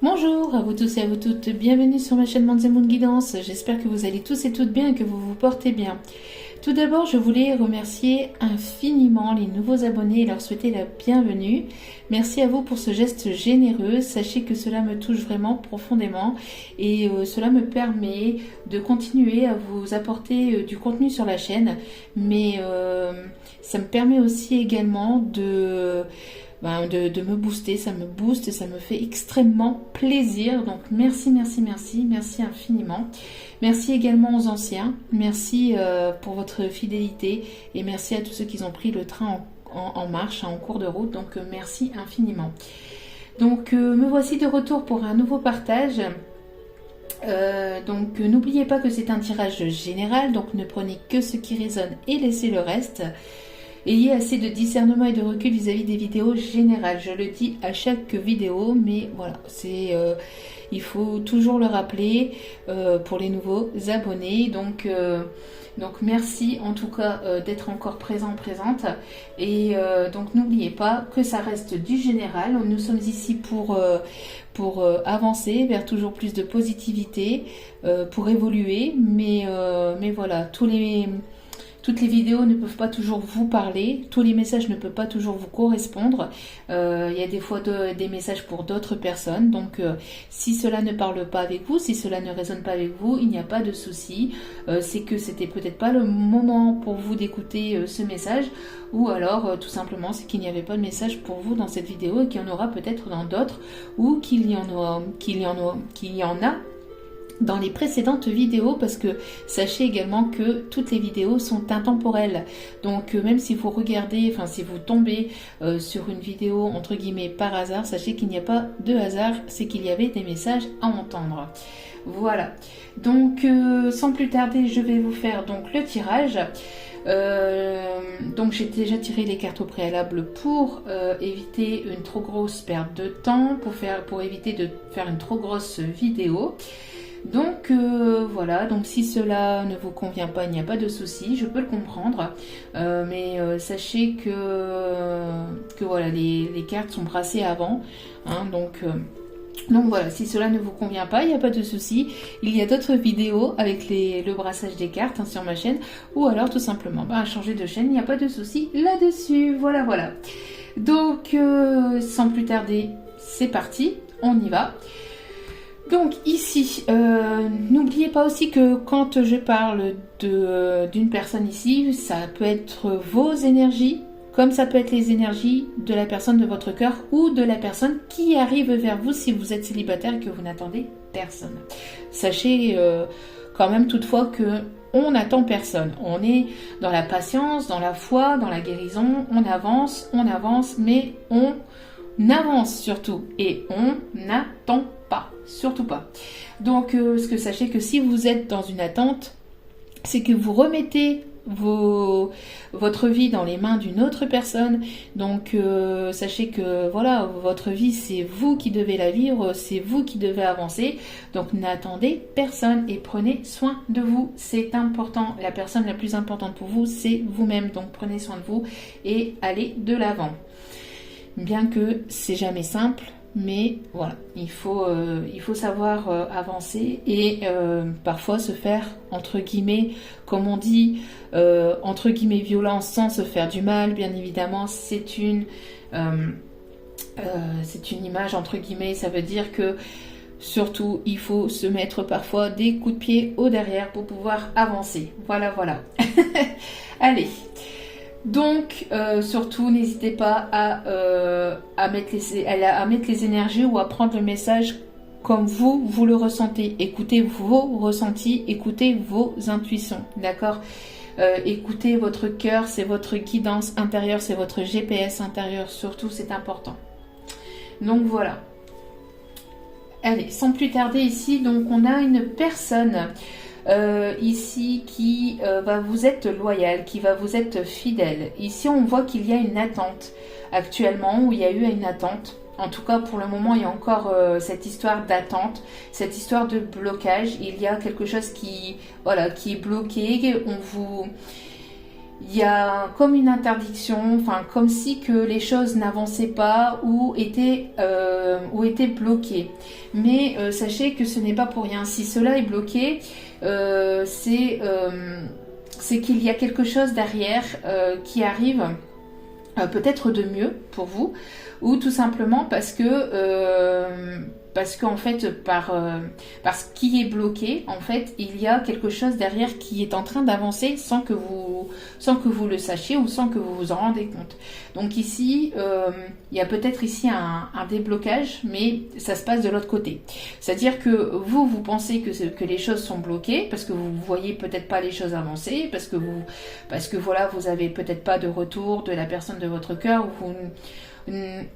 Bonjour à vous tous et à vous toutes, bienvenue sur ma chaîne Monde et Monde Guidance. J'espère que vous allez tous et toutes bien et que vous vous portez bien. Tout d'abord, je voulais remercier infiniment les nouveaux abonnés et leur souhaiter la bienvenue. Merci à vous pour ce geste généreux. Sachez que cela me touche vraiment profondément et cela me permet de continuer à vous apporter du contenu sur la chaîne. Mais ça me permet aussi également de me booster, ça me booste, ça me fait extrêmement plaisir. Donc merci infiniment. Merci également aux anciens, merci pour votre fidélité et merci à tous ceux qui ont pris le train en marche, en cours de route. Donc merci infiniment. Donc me voici de retour pour un nouveau partage. Donc n'oubliez pas que c'est un tirage général, donc ne prenez que ce qui résonne et laissez le reste. Ayez assez de discernement et de recul vis-à-vis des vidéos générales. Je le dis à chaque vidéo, mais voilà, il faut toujours le rappeler pour les nouveaux abonnés. Donc merci en tout cas d'être encore présente. Et donc n'oubliez pas que ça reste du général. Nous sommes ici pour avancer vers toujours plus de positivité, pour évoluer. Mais voilà, toutes les vidéos ne peuvent pas toujours vous parler, tous les messages ne peuvent pas toujours vous correspondre. Il y a des fois des messages pour d'autres personnes. Donc si cela ne parle pas avec vous, si cela ne résonne pas avec vous, il n'y a pas de souci. C'est que c'était peut-être pas le moment pour vous d'écouter ce message. Ou alors tout simplement c'est qu'il n'y avait pas de message pour vous dans cette vidéo et qu'il y en aura peut-être dans d'autres. Ou qu'il y en a dans les précédentes vidéos, parce que sachez également que toutes les vidéos sont intemporelles. Donc même si vous regardez, si vous tombez sur une vidéo entre guillemets par hasard, sachez qu'il n'y a pas de hasard, c'est qu'il y avait des messages à entendre. Voilà. Donc sans plus tarder, je vais vous faire donc le tirage. Donc j'ai déjà tiré les cartes au préalable pour éviter une trop grosse perte de temps, pour éviter de faire une trop grosse vidéo. Donc voilà, donc si cela ne vous convient pas, il n'y a pas de souci, je peux le comprendre, mais sachez que voilà, les cartes sont brassées avant, hein, donc voilà, si cela ne vous convient pas, il n'y a pas de souci. Il y a d'autres vidéos avec le brassage des cartes, hein, sur ma chaîne, ou alors tout simplement changer de chaîne, il n'y a pas de souci là-dessus. Voilà. Donc sans plus tarder, c'est parti, on y va. Donc ici, n'oubliez pas aussi que quand je parle d'une personne ici, ça peut être vos énergies, comme ça peut être les énergies de la personne de votre cœur ou de la personne qui arrive vers vous si vous êtes célibataire et que vous n'attendez personne. Sachez quand même toutefois que on n'attend personne. On est dans la patience, dans la foi, dans la guérison, on avance, mais on avance surtout et on n'attend pas, surtout pas. Donc sachez que si vous êtes dans une attente, c'est que vous remettez votre vie dans les mains d'une autre personne. Donc sachez que voilà, votre vie, c'est vous qui devez la vivre, c'est vous qui devez avancer. Donc n'attendez personne et prenez soin de vous, c'est important. La personne la plus importante pour vous, c'est vous-même. Donc prenez soin de vous et allez de l'avant. Bien que c'est jamais simple, mais voilà, il faut savoir avancer et parfois se faire, entre guillemets, comme on dit, entre guillemets violence sans se faire du mal. Bien évidemment, c'est une image, entre guillemets, ça veut dire que surtout, il faut se mettre parfois des coups de pied au derrière pour pouvoir avancer. Voilà. Allez. Donc surtout n'hésitez pas à mettre les énergies ou à prendre le message comme vous le ressentez. Écoutez vos ressentis, écoutez vos intuitions, d'accord. Écoutez votre cœur, c'est votre guidance intérieure, c'est votre GPS intérieur, surtout c'est important. Donc voilà. Allez, sans plus tarder ici, donc on a une personne ici qui va vous être loyal, qui va vous être fidèle. Ici on voit qu'il y a une attente actuellement, où il y a eu une attente. En tout cas pour le moment il y a encore cette histoire d'attente, cette histoire de blocage. Il y a quelque chose qui est bloqué, il y a comme une interdiction, enfin comme si que les choses n'avançaient pas ou étaient bloquées. Mais sachez que ce n'est pas pour rien. Si cela est bloqué, c'est qu'il y a quelque chose derrière qui arrive, peut-être de mieux pour vous, ou tout simplement parce qu'en fait, par ce qui est bloqué, en fait, il y a quelque chose derrière qui est en train d'avancer sans que vous le sachiez ou sans que vous vous en rendez compte. Donc ici, il y a peut-être ici un déblocage, mais ça se passe de l'autre côté. C'est-à-dire que vous pensez que les choses sont bloquées parce que vous voyez peut-être pas les choses avancer, parce que voilà, vous avez peut-être pas de retour de la personne de votre cœur,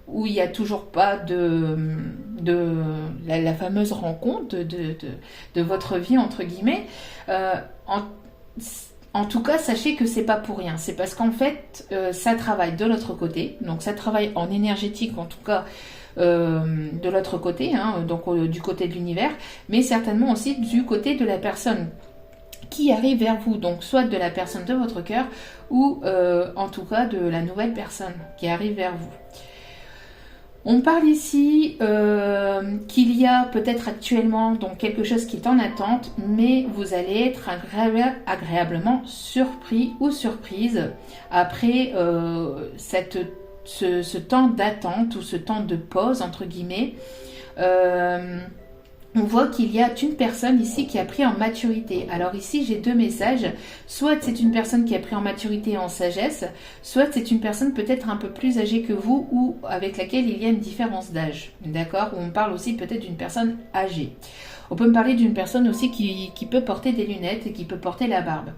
où il n'y a toujours pas la fameuse rencontre de votre vie, entre guillemets. En tout cas, sachez que c'est pas pour rien. C'est parce qu'en fait, ça travaille de l'autre côté. Donc ça travaille en énergétique, en tout cas, de l'autre côté, hein, donc du côté de l'univers, mais certainement aussi du côté de la personne qui arrive vers vous, donc soit de la personne de votre cœur ou en tout cas de la nouvelle personne qui arrive vers vous. On parle ici qu'il y a peut-être actuellement donc quelque chose qui est en attente, mais vous allez être agréablement surpris ou surprise après ce temps d'attente ou ce temps de pause entre guillemets. On voit qu'il y a une personne ici qui a pris en maturité. Alors ici, j'ai deux messages. Soit c'est une personne qui a pris en maturité et en sagesse, soit c'est une personne peut-être un peu plus âgée que vous ou avec laquelle il y a une différence d'âge. D'accord? Ou on parle aussi peut-être d'une personne âgée. On peut me parler d'une personne aussi qui peut porter des lunettes et qui peut porter la barbe.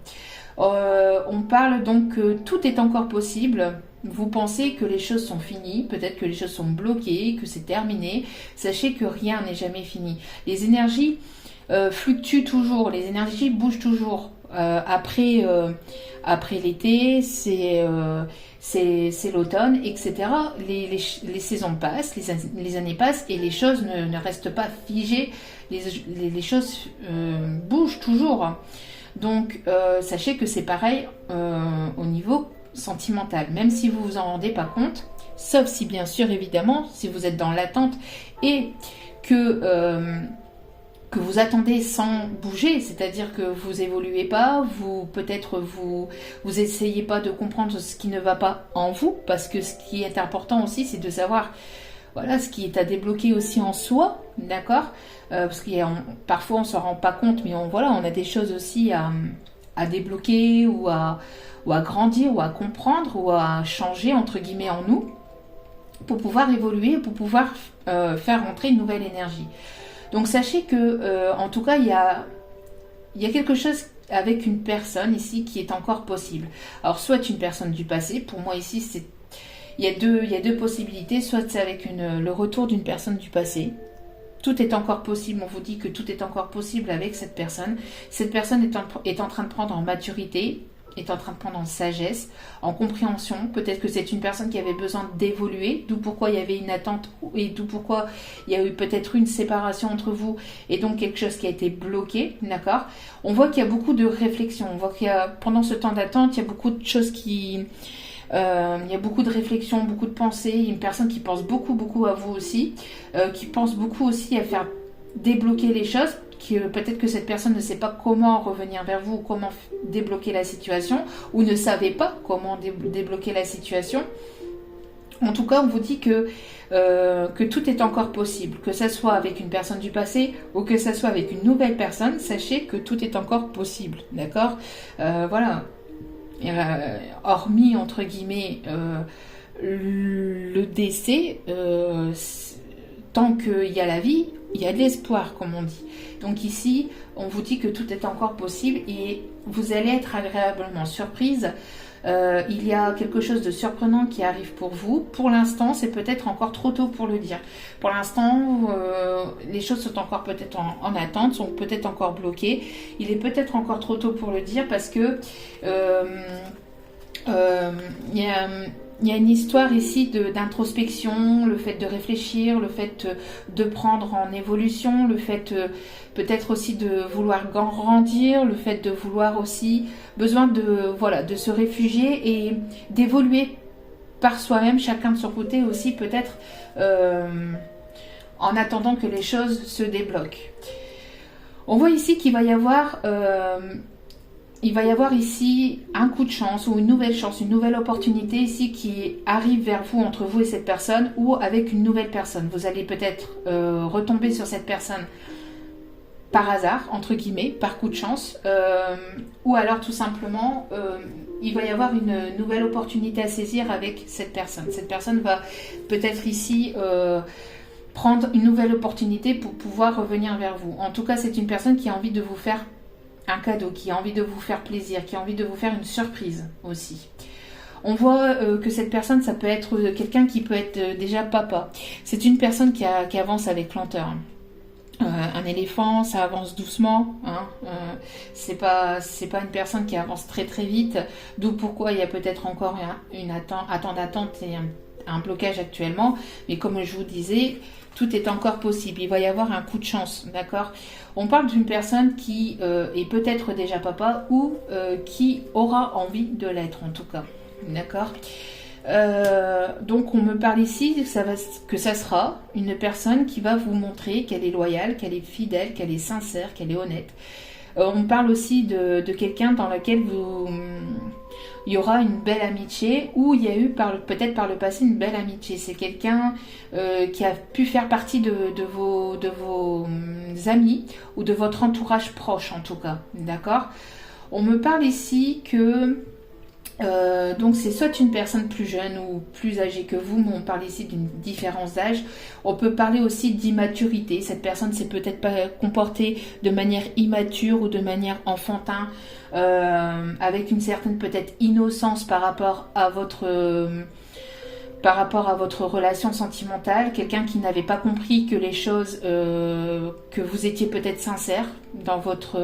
On parle donc que tout est encore possible. Vous pensez que les choses sont finies, peut-être que les choses sont bloquées, que c'est terminé. Sachez que rien n'est jamais fini. Les énergies fluctuent toujours, les énergies bougent toujours. Après l'été, c'est l'automne, etc. Les saisons passent, les années passent et les choses ne restent pas figées. Les choses bougent toujours. Donc, sachez que c'est pareil au niveau sentimental, même si vous vous en rendez pas compte, sauf si bien sûr évidemment si vous êtes dans l'attente et que vous attendez sans bouger, c'est-à-dire que vous évoluez pas, vous essayez pas de comprendre ce qui ne va pas en vous, parce que ce qui est important aussi c'est de savoir voilà ce qui est à débloquer aussi en soi, d'accord, parce qu'il y a, parfois on s'en rend pas compte, mais on a des choses aussi à débloquer ou à grandir ou à comprendre ou à changer entre guillemets en nous pour pouvoir évoluer, pour pouvoir faire rentrer une nouvelle énergie. Donc sachez que en tout cas il y a quelque chose avec une personne ici qui est encore possible. Alors soit une personne du passé, pour moi ici il y a deux possibilités, soit c'est avec le retour d'une personne du passé. Tout est encore possible, on vous dit que tout est encore possible avec cette personne. Cette personne est en train de prendre en maturité, est en train de prendre en sagesse, en compréhension. Peut-être que c'est une personne qui avait besoin d'évoluer, d'où pourquoi il y avait une attente et d'où pourquoi il y a eu peut-être une séparation entre vous et donc quelque chose qui a été bloqué, d'accord? On voit qu'il y a beaucoup de réflexion, on voit qu'il y a, pendant ce temps d'attente, il y a beaucoup de choses il y a beaucoup de réflexion, beaucoup de pensées, une personne qui pense beaucoup à vous aussi, qui pense beaucoup aussi à faire débloquer les choses, peut-être que cette personne ne sait pas comment revenir vers vous, comment débloquer la situation, ou ne savait pas comment débloquer la situation. En tout cas, on vous dit que tout est encore possible, que ce soit avec une personne du passé ou que ce soit avec une nouvelle personne, sachez que tout est encore possible, d'accord? Voilà. Hormis entre guillemets le décès, tant qu'il y a la vie, il y a de l'espoir, comme on dit. Donc ici, on vous dit que tout est encore possible et vous allez être agréablement surprise. Il y a quelque chose de surprenant qui arrive pour vous. Pour l'instant, c'est peut-être encore trop tôt pour le dire. Pour l'instant, les choses sont encore peut-être en attente, sont peut-être encore bloquées. Il est peut-être encore trop tôt pour le dire parce que il il y a une histoire ici d'introspection, le fait de réfléchir, le fait de prendre en évolution, le fait peut-être aussi de vouloir grandir, le fait de vouloir aussi besoin de voilà de se réfugier et d'évoluer par soi-même, chacun de son côté aussi peut-être en attendant que les choses se débloquent. On voit ici qu'il va y avoir ici un coup de chance ou une nouvelle opportunité ici qui arrive vers vous, entre vous et cette personne ou avec une nouvelle personne. Vous allez peut-être retomber sur cette personne par hasard, entre guillemets, par coup de chance, ou alors tout simplement, il va y avoir une nouvelle opportunité à saisir avec cette personne. Cette personne va peut-être ici prendre une nouvelle opportunité pour pouvoir revenir vers vous. En tout cas, c'est une personne qui a envie de vous faire un cadeau, qui a envie de vous faire plaisir, qui a envie de vous faire une surprise aussi. On voit que cette personne, ça peut être quelqu'un qui peut être déjà papa. C'est une personne qui avance avec lenteur. Un éléphant, ça avance doucement. C'est pas une personne qui avance très très vite. D'où pourquoi il y a peut-être encore un temps d'attente et un blocage actuellement. Mais comme je vous disais, tout est encore possible. Il va y avoir un coup de chance, d'accord ? On parle d'une personne qui est peut-être déjà papa ou qui aura envie de l'être en tout cas, d'accord ? Donc on me parle ici que ça sera une personne qui va vous montrer qu'elle est loyale, qu'elle est fidèle, qu'elle est sincère, qu'elle est honnête. On parle aussi de quelqu'un dans lequel il y aura une belle amitié ou il y a eu peut-être par le passé une belle amitié. C'est quelqu'un qui a pu faire partie de vos amis ou de votre entourage proche en tout cas, d'accord ? On me parle ici que donc c'est soit une personne plus jeune ou plus âgée que vous, mais on parle ici d'une différence d'âge. On peut parler aussi d'immaturité. Cette personne s'est peut-être pas comportée de manière immature ou de manière enfantin, avec une certaine peut-être innocence par rapport à votre relation sentimentale. Quelqu'un qui n'avait pas compris que les choses, que vous étiez peut-être sincère dans votre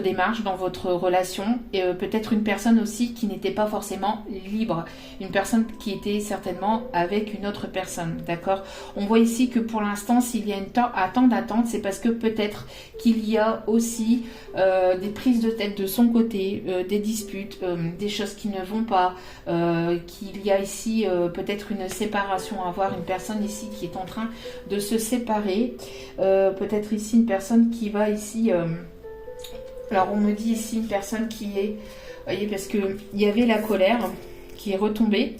démarche, dans votre relation, et peut-être une personne aussi qui n'était pas forcément libre, une personne qui était certainement avec une autre personne, d'accord ? On voit ici que pour l'instant, s'il y a un temps d'attente, c'est parce que peut-être qu'il y a aussi des prises de tête de son côté, des disputes, des choses qui ne vont pas, qu'il y a ici peut-être une séparation à voir, une personne ici qui est en train de se séparer, peut-être ici une personne qui va ici... Alors on me dit ici une personne qui est, vous voyez, parce que il y avait la colère qui est retombée,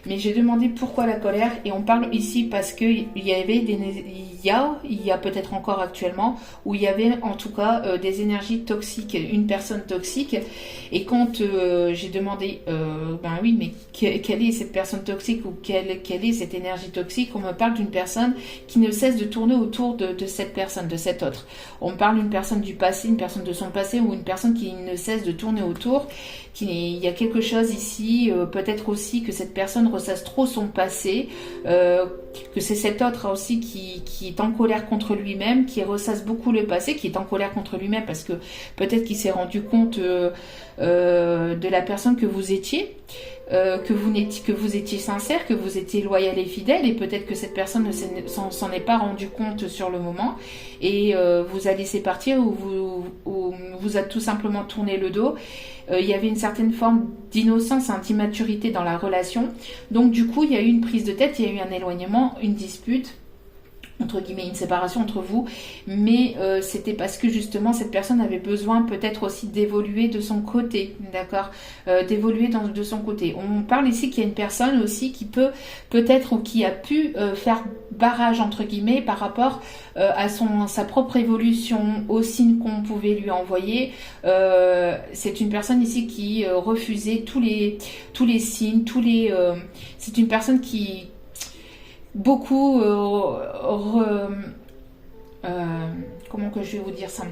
mais j'ai demandé pourquoi la colère et on parle ici parce que il y a peut-être encore actuellement où il y avait en tout cas des énergies toxiques, une personne toxique, et quand j'ai demandé ben oui mais quelle est cette personne toxique ou quelle est cette énergie toxique, on me parle d'une personne qui ne cesse de tourner autour de cette personne, de cette autre. On me parle d'une personne du passé, une personne de son passé ou une personne qui ne cesse de tourner autour. Il y a quelque chose ici, peut-être aussi que cette personne ressasse trop son passé, que c'est cet autre aussi qui est en colère contre lui-même, qui ressasse beaucoup le passé, qui est en colère contre lui-même parce que peut-être qu'il s'est rendu compte de la personne que vous étiez, que vous étiez sincère, que vous étiez loyal et fidèle, et peut-être que cette personne ne s'en est pas rendu compte sur le moment et vous a laissé partir ou vous a tout simplement tourné le dos. Il y avait une certaine forme d'innocence, d'immaturité dans la relation. Donc du coup, il y a eu une prise de tête, il y a eu un éloignement, une dispute, entre guillemets, une séparation entre vous, mais c'était parce que justement cette personne avait besoin peut-être aussi d'évoluer de son côté, d'accord, d'évoluer de son côté. On parle ici qu'il y a une personne aussi qui peut-être ou qui a pu faire barrage entre guillemets par rapport à sa propre évolution, aux signes qu'on pouvait lui envoyer. C'est une personne ici qui refusait tous les signes, c'est une personne qui beaucoup comment que je vais vous dire ça,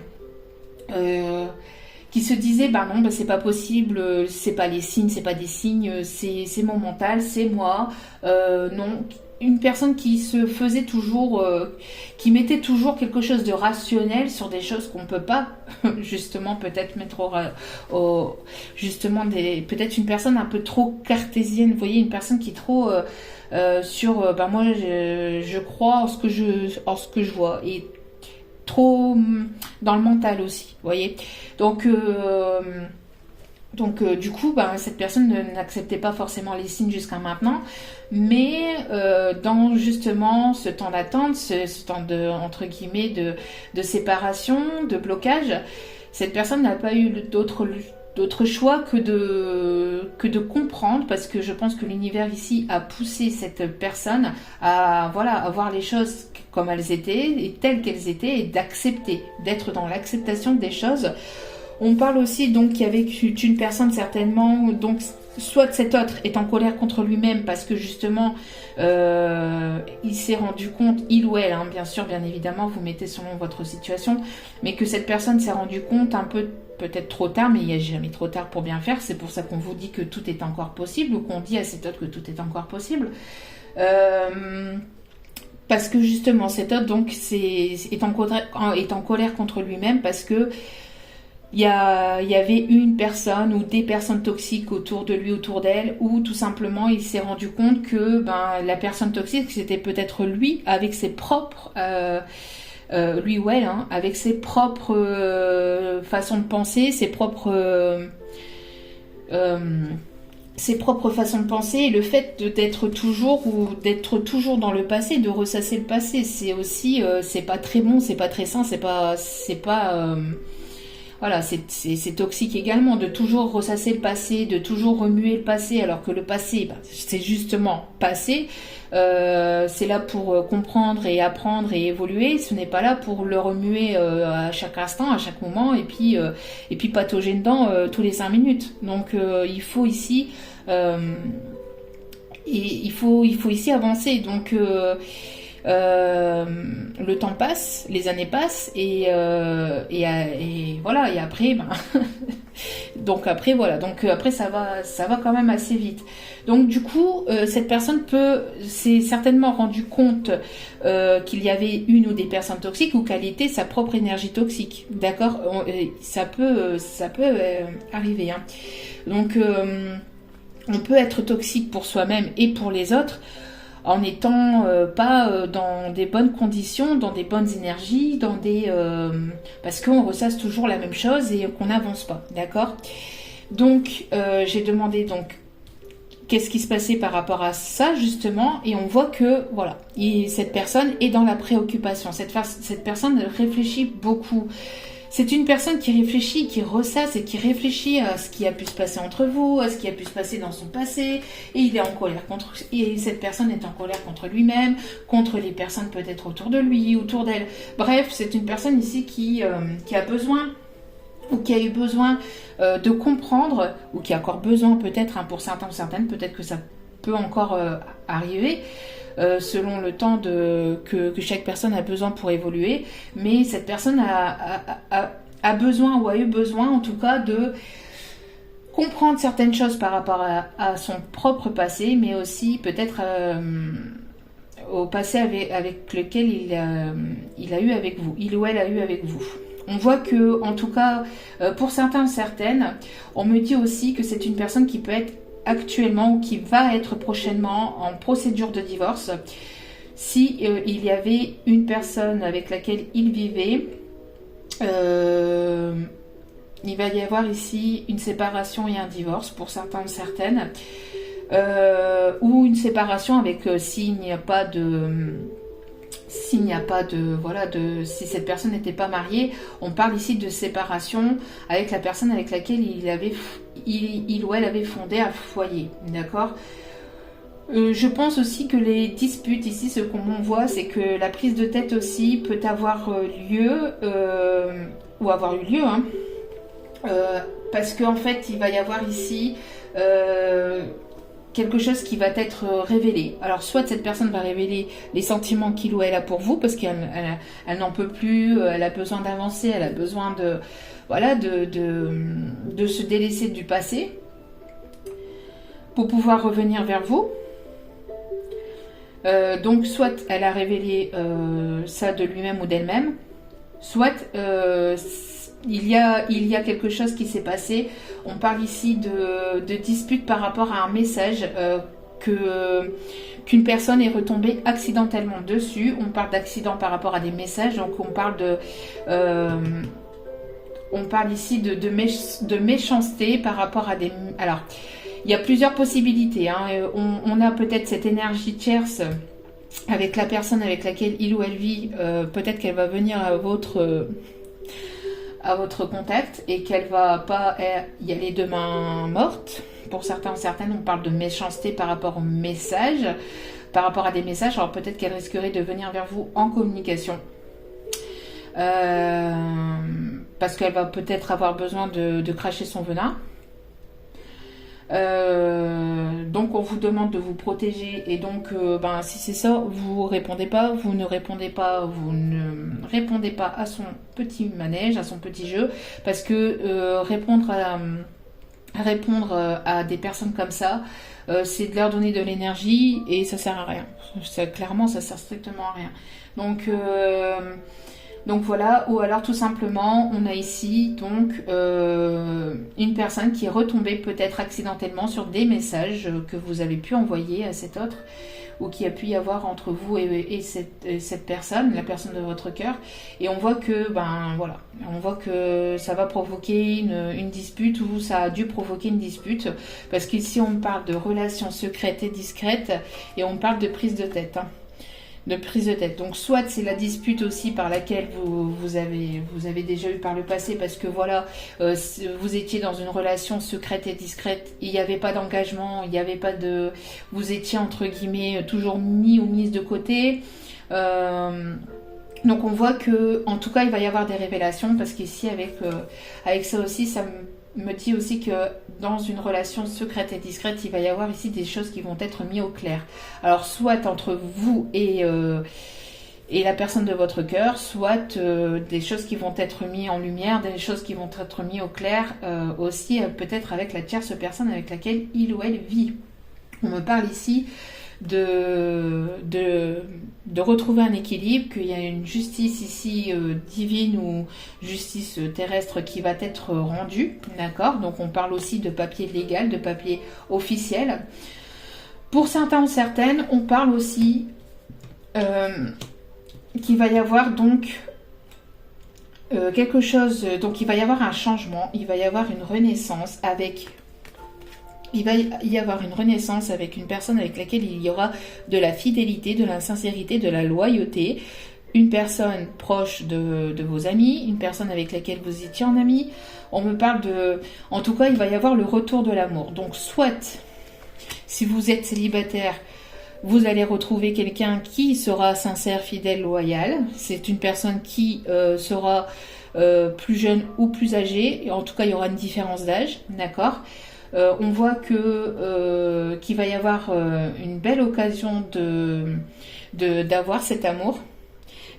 qui se disait bah non, bah c'est pas possible, c'est pas les signes, c'est pas des signes, c'est mon mental, c'est moi, non, une personne qui se faisait toujours, qui mettait toujours quelque chose de rationnel sur des choses qu'on peut pas justement peut-être mettre justement peut-être une personne un peu trop cartésienne, vous voyez, une personne qui est trop sur moi je crois en ce que je vois, et trop dans le mental aussi, vous voyez. Donc du coup, cette personne n'acceptait pas forcément les signes jusqu'à maintenant, mais dans justement ce temps d'attente, ce temps de, entre guillemets, de séparation, de blocage, cette personne n'a pas eu d'autre choix que de comprendre, parce que je pense que l'univers ici a poussé cette personne à voir les choses comme elles étaient et telles qu'elles étaient, et d'accepter, d'être dans l'acceptation des choses. On parle aussi donc qu'il y avait une personne certainement, donc soit cet autre est en colère contre lui-même parce que justement il s'est rendu compte, il ou elle, bien sûr, bien évidemment, vous mettez selon votre situation, mais que cette personne s'est rendu compte un peu, peut-être trop tard, mais il n'y a jamais trop tard pour bien faire. C'est pour ça qu'on vous dit que tout est encore possible, ou qu'on dit à cet autre que tout est encore possible. Parce que justement cet autre donc est en colère contre lui-même parce que il y avait une personne ou des personnes toxiques autour de lui, autour d'elle, ou tout simplement il s'est rendu compte que la personne toxique c'était peut-être lui avec ses propres lui ou elle, avec ses propres façons de penser, ses propres façons de penser, et le fait d'être toujours dans le passé, de ressasser le passé, c'est aussi c'est pas très bon, c'est pas très sain, c'est pas voilà, c'est toxique également de toujours ressasser le passé, de toujours remuer le passé, alors que le passé, c'est justement passé. C'est là pour comprendre et apprendre et évoluer. Ce n'est pas là pour le remuer à chaque instant, à chaque moment, et puis patauger dedans tous les 5 minutes. Donc il faut ici il faut ici avancer. Donc le temps passe, les années passent, et voilà, et après donc après ça va quand même assez vite. Donc du coup cette personne s'est certainement rendu compte qu'il y avait une ou des personnes toxiques, ou qu'elle était sa propre énergie toxique, d'accord. Ça peut arriver, donc on peut être toxique pour soi-même et pour les autres en n'étant pas dans des bonnes conditions, dans des bonnes énergies, parce qu'on ressasse toujours la même chose et qu'on n'avance pas, d'accord. Donc j'ai demandé donc qu'est-ce qui se passait par rapport à ça justement, et on voit que voilà, cette personne est dans la préoccupation, cette personne réfléchit beaucoup. C'est une personne qui réfléchit, qui ressasse et qui réfléchit à ce qui a pu se passer entre vous, à ce qui a pu se passer dans son passé, et cette personne est en colère contre lui-même, contre les personnes peut-être autour de lui, autour d'elle. Bref, c'est une personne ici qui a besoin, ou qui a eu besoin de comprendre, ou qui a encore besoin peut-être, pour certains ou certaines, peut-être que ça peut encore arriver, selon le temps que chaque personne a besoin pour évoluer, mais cette personne a besoin, ou a eu besoin en tout cas, de comprendre certaines choses par rapport à son propre passé, mais aussi peut-être au passé avec lequel il a eu avec vous, il ou elle a eu avec vous. On voit que, en tout cas, pour certains, certaines, on me dit aussi que c'est une personne qui peut être actuellement, ou qui va être prochainement en procédure de divorce, si il y avait une personne avec laquelle il vivait, il va y avoir ici une séparation et un divorce pour certains, certaines, ou une séparation avec si cette personne n'était pas mariée, on parle ici de séparation avec la personne avec laquelle il ou elle avait fondé un foyer, d'accord. Je pense aussi que les disputes ici, ce qu'on voit, c'est que la prise de tête aussi peut avoir lieu, ou avoir eu lieu, parce qu'en fait il va y avoir ici quelque chose qui va être révélé. Alors soit cette personne va révéler les sentiments qu'il ou elle a pour vous, parce qu'elle n'en peut plus, elle a besoin d'avancer, elle a besoin de se délaisser du passé pour pouvoir revenir vers vous. Donc soit elle a révélé ça de lui-même ou d'elle-même, soit il y a quelque chose qui s'est passé. On parle ici de dispute par rapport à un message qu'une personne est retombée accidentellement dessus. On parle d'accident par rapport à des messages, donc on parle ici de méchanceté par rapport à des... Alors, il y a plusieurs possibilités, hein. On a peut-être cette énergie tierce avec la personne avec laquelle il ou elle vit. Peut-être qu'elle va venir à votre contact et qu'elle va pas y aller de main morte. Pour certains, certaines, on parle de méchanceté par rapport aux messages, par rapport à des messages. Alors peut-être qu'elle risquerait de venir vers vous en communication. Parce qu'elle va peut-être avoir besoin de cracher son venin. Donc on vous demande de vous protéger et donc si c'est ça, vous répondez pas, vous ne répondez pas à son petit manège, à son petit jeu, parce que répondre à des personnes comme ça, c'est de leur donner de l'énergie et ça sert à rien. Clairement, ça sert strictement à rien. Donc voilà, ou alors tout simplement, on a ici donc une personne qui est retombée peut-être accidentellement sur des messages que vous avez pu envoyer à cet autre, ou qui a pu y avoir entre vous et cette personne, la personne de votre cœur. Et on voit que, on voit que ça va provoquer une dispute, ou ça a dû provoquer une dispute, parce qu'ici on parle de relations secrètes et discrètes, et on parle de prise de tête, hein. De prise de tête. Donc soit c'est la dispute aussi par laquelle vous avez déjà eu par le passé, parce que voilà, vous étiez dans une relation secrète et discrète, il n'y avait pas d'engagement, il n'y avait pas de... Vous étiez entre guillemets toujours mis ou mise de côté. Donc on voit que, en tout cas, il va y avoir des révélations, parce qu'ici avec ça aussi, ça me dit aussi que dans une relation secrète et discrète, il va y avoir ici des choses qui vont être mises au clair. Alors soit entre vous et la personne de votre cœur, soit des choses qui vont être mises en lumière, des choses qui vont être mises au clair, aussi peut-être avec la tierce personne avec laquelle il ou elle vit. On me parle ici de retrouver un équilibre, qu'il y a une justice ici divine ou justice terrestre qui va être rendue, d'accord? Donc on parle aussi de papier légal, de papier officiel. Pour certains ou certaines, on parle aussi qu'il va y avoir donc quelque chose, donc il va y avoir un changement, il va y avoir une renaissance avec... Il va y avoir une renaissance avec une personne avec laquelle il y aura de la fidélité, de la sincérité, de la loyauté. Une personne proche de vos amis, une personne avec laquelle vous étiez en ami. On me parle de... En tout cas, il va y avoir le retour de l'amour. Donc, soit, si vous êtes célibataire, vous allez retrouver quelqu'un qui sera sincère, fidèle, loyal. C'est une personne qui sera plus jeune ou plus âgée. En tout cas, il y aura une différence d'âge, d'accord ? On voit qu'il va y avoir une belle occasion d'avoir cet amour.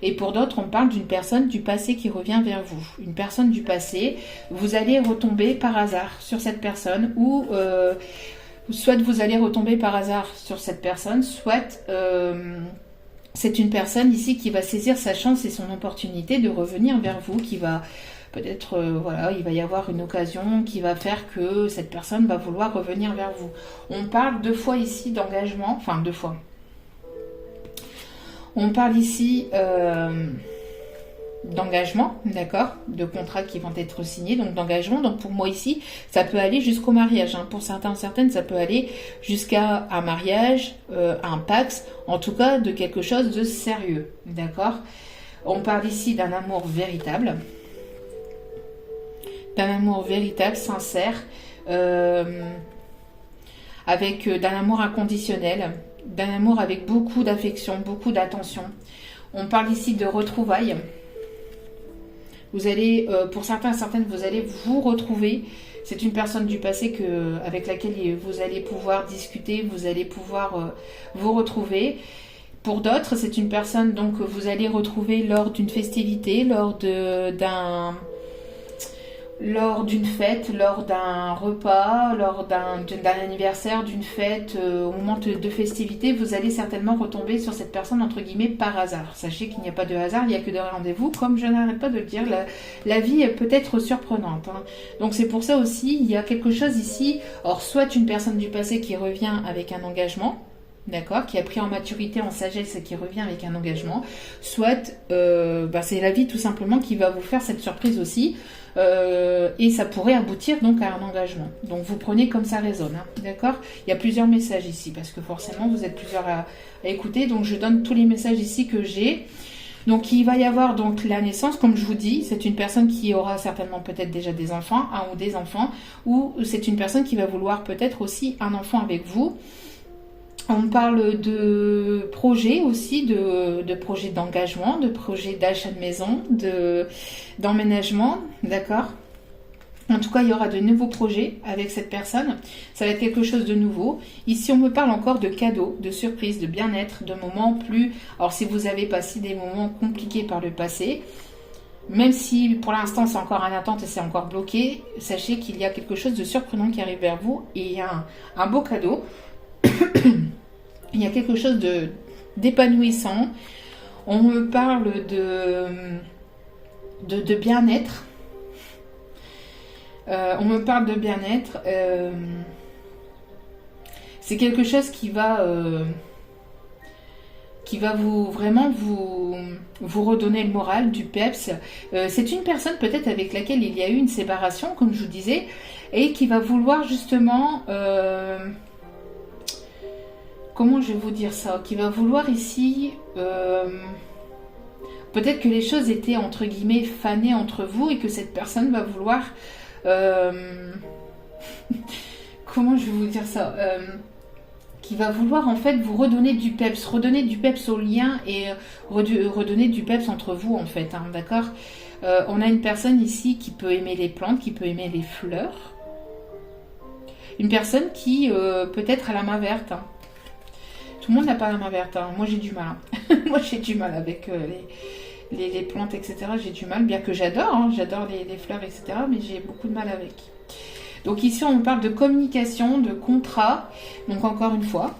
Et pour d'autres, on parle d'une personne du passé qui revient vers vous. Une personne du passé, vous allez retomber par hasard sur cette personne, ou soit vous allez retomber par hasard sur cette personne, soit c'est une personne ici qui va saisir sa chance et son opportunité de revenir vers vous, qui va... Peut-être, il va y avoir une occasion qui va faire que cette personne va vouloir revenir vers vous. On parle deux fois ici d'engagement, enfin deux fois. On parle ici d'engagement, d'accord, de contrats qui vont être signés, donc d'engagement. Donc pour moi ici, ça peut aller jusqu'au mariage, hein. Pour certains, certaines, ça peut aller jusqu'à un mariage, un pax, en tout cas de quelque chose de sérieux, d'accord. On parle ici d'un amour véritable. D'un amour véritable, sincère, avec d'un amour inconditionnel, d'un amour avec beaucoup d'affection, beaucoup d'attention. On parle ici de retrouvailles. Vous allez, pour certains et certaines, vous allez vous retrouver. C'est une personne du passé avec laquelle vous allez pouvoir discuter, vous allez pouvoir vous retrouver. Pour d'autres, c'est une personne donc que vous allez retrouver lors d'une festivité, lors lors d'une fête, lors d'un repas, lors d'un anniversaire, d'une fête, au moment de festivités, vous allez certainement retomber sur cette personne entre guillemets par hasard. Sachez qu'il n'y a pas de hasard, il n'y a que de rendez-vous, comme je n'arrête pas de le dire, la vie peut être surprenante. Hein. Donc c'est pour ça aussi, il y a quelque chose ici, or soit une personne du passé qui revient avec un engagement, d'accord, qui a pris en maturité, en sagesse et qui revient avec un engagement, soit c'est la vie tout simplement qui va vous faire cette surprise aussi. Et ça pourrait aboutir donc à un engagement. Donc vous prenez comme ça résonne, hein, d'accord. Il y a plusieurs messages ici parce que forcément vous êtes plusieurs à écouter. Donc je donne tous les messages ici que j'ai. Donc il va y avoir donc la naissance, comme je vous dis, c'est une personne qui aura certainement peut-être déjà des enfants, un ou des enfants, ou c'est une personne qui va vouloir peut-être aussi un enfant avec vous. On parle de projets aussi, de projets d'engagement, de projets d'achat de maison, d'emménagement, d'accord. En tout cas, il y aura de nouveaux projets avec cette personne. Ça va être quelque chose de nouveau. Ici, on me parle encore de cadeaux, de surprises, de bien-être, de moments plus... Alors, si vous avez passé des moments compliqués par le passé, même si pour l'instant c'est encore en attente et c'est encore bloqué, sachez qu'il y a quelque chose de surprenant qui arrive vers vous et il y a un beau cadeau. Il y a quelque chose d'épanouissant. On me parle de bien-être. On me parle de bien-être. C'est quelque chose qui va vous vraiment vous redonner le moral, du peps. C'est une personne peut-être avec laquelle il y a eu une séparation, comme je vous disais, et qui va vouloir justement... comment je vais vous dire ça? Qui va vouloir ici... peut-être que les choses étaient entre guillemets fanées entre vous et que cette personne va vouloir... comment je vais vous dire ça? Qui va vouloir en fait vous redonner du peps au lien et redonner du peps entre vous en fait, hein, d'accord. On a une personne ici qui peut aimer les plantes, qui peut aimer les fleurs. Une personne qui peut-être a la main verte, hein. Tout le monde n'a pas la main verte, hein. Moi j'ai du mal, hein. Moi j'ai du mal avec les plantes, etc. J'ai du mal, bien que j'adore, hein. J'adore les fleurs, etc. Mais j'ai beaucoup de mal avec. Donc ici on parle de communication, de contrat. Donc encore une fois,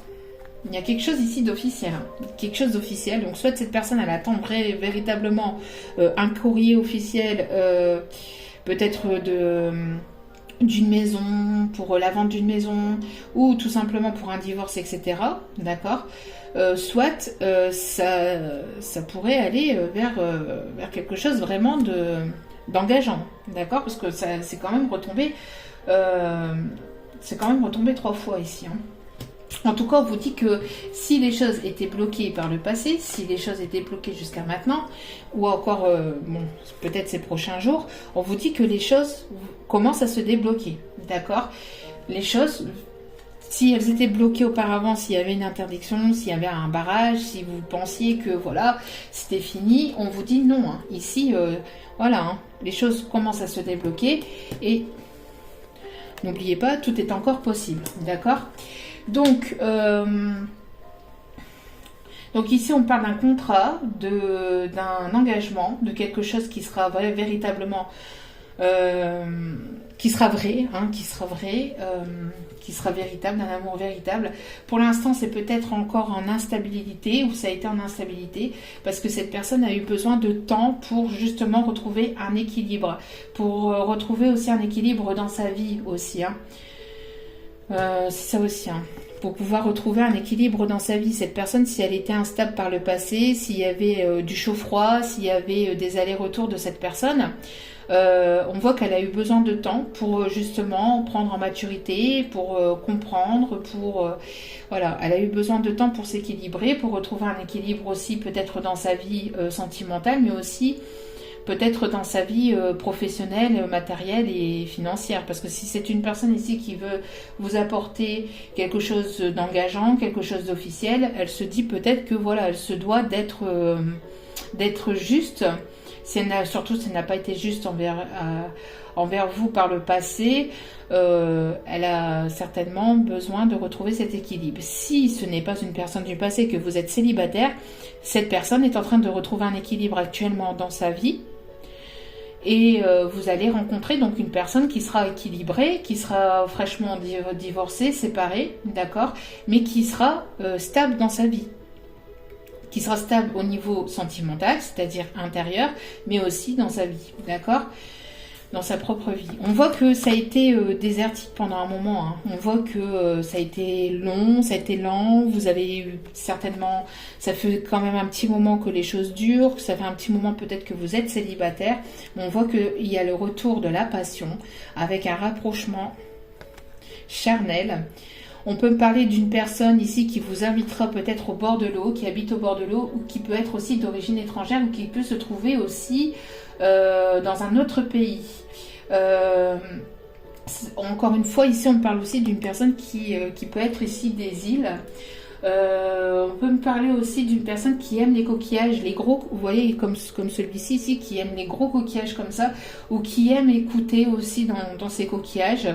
il y a quelque chose ici d'officiel, hein. Quelque chose d'officiel. Donc soit cette personne elle attend véritablement un courrier officiel, peut-être d'une maison, pour la vente d'une maison, ou tout simplement pour un divorce, etc. D'accord. Soit ça pourrait aller vers quelque chose vraiment d'engageant, d'accord, parce que c'est quand même retombé. C'est quand même retombé 3 fois ici, hein. En tout cas, on vous dit que si les choses étaient bloquées par le passé, si les choses étaient bloquées jusqu'à maintenant, ou encore peut-être ces prochains jours, on vous dit que les choses commencent à se débloquer, d'accord. Les choses, si elles étaient bloquées auparavant, s'il y avait une interdiction, s'il y avait un barrage, si vous pensiez que voilà, c'était fini, on vous dit non, hein. Ici, voilà, hein, les choses commencent à se débloquer et n'oubliez pas, tout est encore possible, d'accord. Donc ici on parle d'un contrat, d'un engagement, de quelque chose qui sera véritablement, qui sera vrai, hein, qui sera véritable, un amour véritable. Pour l'instant c'est peut-être encore en instabilité, ou ça a été en instabilité, parce que cette personne a eu besoin de temps pour justement retrouver un équilibre, pour retrouver aussi un équilibre dans sa vie aussi, hein. C'est ça aussi, hein. Pour pouvoir retrouver un équilibre dans sa vie. Cette personne, si elle était instable par le passé, s'il y avait du chaud-froid, s'il y avait des allers-retours de cette personne, on voit qu'elle a eu besoin de temps pour justement prendre en maturité, pour comprendre, voilà, elle a eu besoin de temps pour s'équilibrer, pour retrouver un équilibre aussi peut-être dans sa vie sentimentale, mais aussi peut-être dans sa vie professionnelle, matérielle et financière. Parce que si c'est une personne ici qui veut vous apporter quelque chose d'engageant, quelque chose d'officiel, elle se dit peut-être que voilà, elle se doit d'être juste. Surtout si elle n'a pas été juste envers vous par le passé, elle a certainement besoin de retrouver cet équilibre. Si ce n'est pas une personne du passé, que vous êtes célibataire, cette personne est en train de retrouver un équilibre actuellement dans sa vie. Et vous allez rencontrer donc une personne qui sera équilibrée, qui sera fraîchement divorcée, séparée, d'accord, mais qui sera stable dans sa vie, qui sera stable au niveau sentimental, c'est-à-dire intérieur, mais aussi dans sa vie, d'accord, dans sa propre vie. On voit que ça a été désertique pendant un moment, hein. On voit que ça a été long, ça a été lent, vous avez eu certainement, ça fait quand même un petit moment que les choses durent, ça fait un petit moment peut-être que vous êtes célibataire, on voit qu'il y a le retour de la passion, avec un rapprochement charnel. On peut me parler d'une personne ici qui vous invitera peut-être au bord de l'eau, qui habite au bord de l'eau, ou qui peut être aussi d'origine étrangère, ou qui peut se trouver aussi dans un autre pays. Encore une fois, ici on me parle aussi d'une personne qui peut être ici des îles. On peut me parler aussi d'une personne qui aime les coquillages, les gros, vous voyez, comme celui-ci ici, qui aime les gros coquillages comme ça, ou qui aime écouter aussi dans ces coquillages.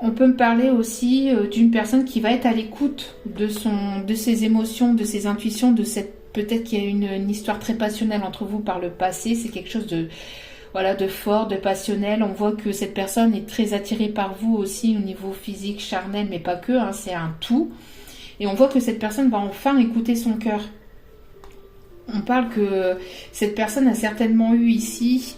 On peut me parler aussi d'une personne qui va être à l'écoute de ses émotions, de ses intuitions, de cette, peut-être qu'il y a une histoire très passionnelle entre vous par le passé, c'est quelque chose de fort, de passionnel. On voit que cette personne est très attirée par vous aussi au niveau physique, charnel, mais pas que, hein, c'est un tout. Et on voit que cette personne va enfin écouter son cœur. On parle que cette personne a certainement eu ici